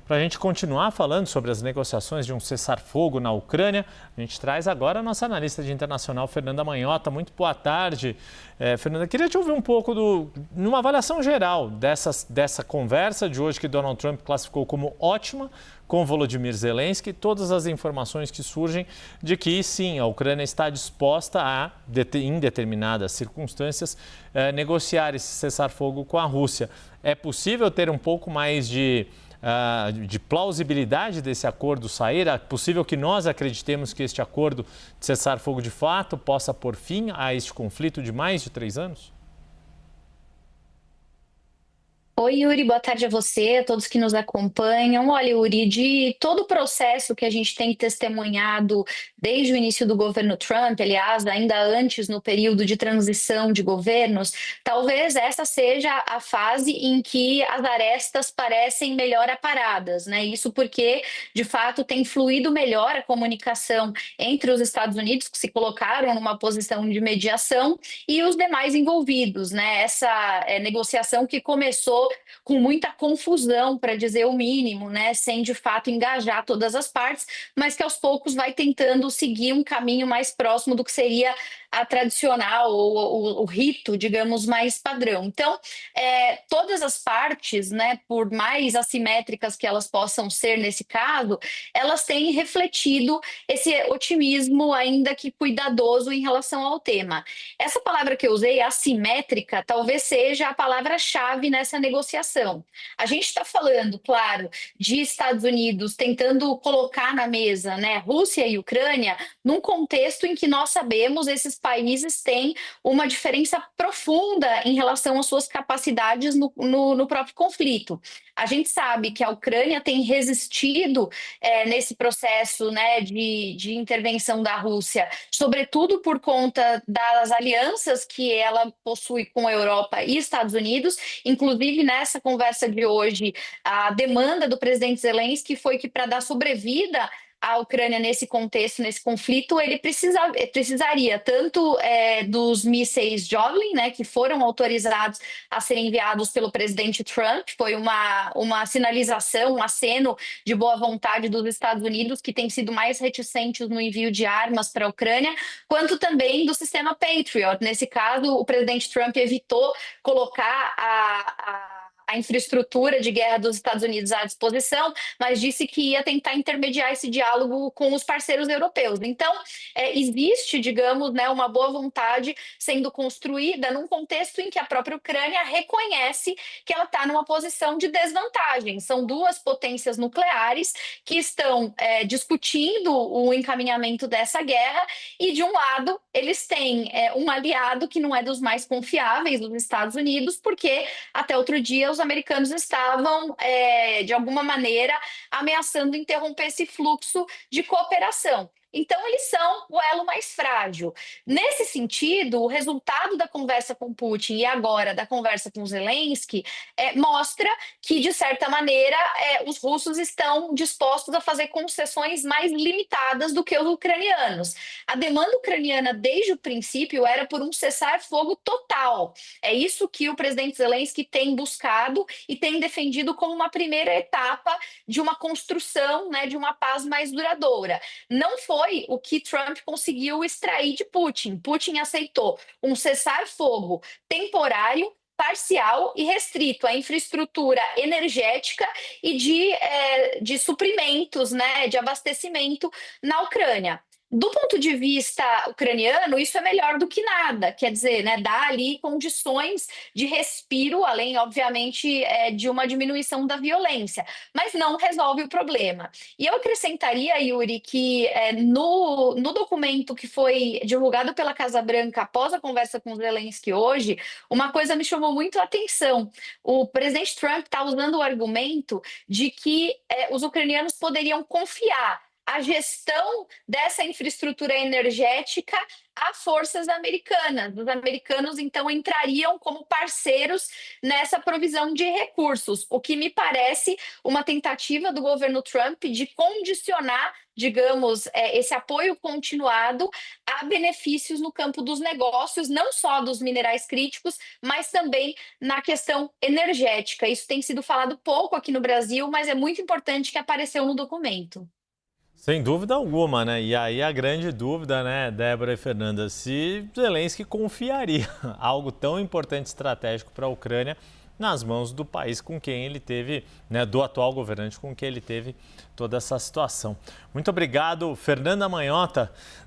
Para a gente continuar falando sobre as negociações de um cessar-fogo na Ucrânia, a gente traz agora a nossa analista de internacional, Fernanda Manhota. Muito boa tarde. Fernanda, queria te ouvir um pouco numa avaliação geral dessa conversa de hoje que Donald Trump classificou como ótima com Volodymyr Zelensky, todas as informações que surgem de que, sim, a Ucrânia está disposta a, em determinadas circunstâncias, negociar esse cessar-fogo com a Rússia. É possível ter um pouco mais de plausibilidade desse acordo sair? É possível que nós acreditemos que este acordo de cessar-fogo de fato possa pôr fim a este conflito de mais de 3 anos? Oi, Yuri, boa tarde a você, a todos que nos acompanham. Olha, Yuri, de todo o processo que a gente tem testemunhado desde o início do governo Trump, aliás, ainda antes no período de transição de governos, talvez essa seja a fase em que as arestas parecem melhor aparadas, né? Isso porque, de fato, tem fluído melhor a comunicação entre os Estados Unidos, que se colocaram numa posição de mediação, e os demais envolvidos, né? Essa negociação que começou com muita confusão, para dizer o mínimo, né, sem de fato engajar todas as partes, mas que aos poucos vai tentando seguir um caminho mais próximo do que seria a tradicional ou o rito, digamos, mais padrão. Então, todas as partes, né, por mais assimétricas que elas possam ser nesse caso, elas têm refletido esse otimismo, ainda que cuidadoso, em relação ao tema. Essa palavra que eu usei, assimétrica, talvez seja a palavra-chave nessa negociação. A gente está falando, claro, de Estados Unidos tentando colocar na mesa, né, Rússia e Ucrânia, num contexto em que nós sabemos esses países têm uma diferença profunda em relação às suas capacidades no próprio conflito. A gente sabe que a Ucrânia tem resistido nesse processo, né, de intervenção da Rússia, sobretudo por conta das alianças que ela possui com a Europa e Estados Unidos. Inclusive, nessa conversa de hoje, a demanda do presidente Zelensky foi que, para dar sobrevida à Ucrânia nesse contexto, nesse conflito, ele precisaria tanto dos mísseis Javelin, né, que foram autorizados a serem enviados pelo presidente Trump. Foi uma sinalização, um aceno de boa vontade dos Estados Unidos, que têm sido mais reticentes no envio de armas para a Ucrânia, quanto também do sistema Patriot. Nesse caso, o presidente Trump evitou colocar a infraestrutura de guerra dos Estados Unidos à disposição, mas disse que ia tentar intermediar esse diálogo com os parceiros europeus. Então, existe, digamos, né, uma boa vontade sendo construída num contexto em que a própria Ucrânia reconhece que ela está numa posição de desvantagem. São duas potências nucleares que estão discutindo o encaminhamento dessa guerra, e de um lado eles têm um aliado que não é dos mais confiáveis, dos Estados Unidos, porque até outro dia os americanos estavam, de alguma maneira, ameaçando interromper esse fluxo de cooperação. Então, eles são o elo mais frágil. Nesse sentido, o resultado da conversa com Putin e agora da conversa com Zelensky mostra que, de certa maneira, os russos estão dispostos a fazer concessões mais limitadas do que os ucranianos. A demanda ucraniana, desde o princípio, era por um cessar-fogo total. É isso que o presidente Zelensky tem buscado e tem defendido como uma primeira etapa de uma construção, né, de uma paz mais duradoura. Não foi o que Trump conseguiu extrair de Putin. Putin aceitou um cessar-fogo temporário, parcial e restrito à infraestrutura energética e de suprimentos, né, de abastecimento na Ucrânia. Do ponto de vista ucraniano, isso é melhor do que nada, quer dizer, né, dá ali condições de respiro, além, obviamente, de uma diminuição da violência, mas não resolve o problema. E eu acrescentaria, Yuri, que no documento que foi divulgado pela Casa Branca após a conversa com Zelensky hoje, uma coisa me chamou muito a atenção. O presidente Trump está usando o argumento de que os ucranianos poderiam confiar a gestão dessa infraestrutura energética a forças americanas. Os americanos, então, entrariam como parceiros nessa provisão de recursos, o que me parece uma tentativa do governo Trump de condicionar, digamos, esse apoio continuado a benefícios no campo dos negócios, não só dos minerais críticos, mas também na questão energética. Isso tem sido falado pouco aqui no Brasil, mas é muito importante que apareceu no documento. Sem dúvida alguma, né? E aí a grande dúvida, né, Débora e Fernanda, se Zelensky confiaria algo tão importante estratégico para a Ucrânia nas mãos do país com quem ele teve, né, do atual governante com quem ele teve toda essa situação. Muito obrigado, Fernanda Manhota,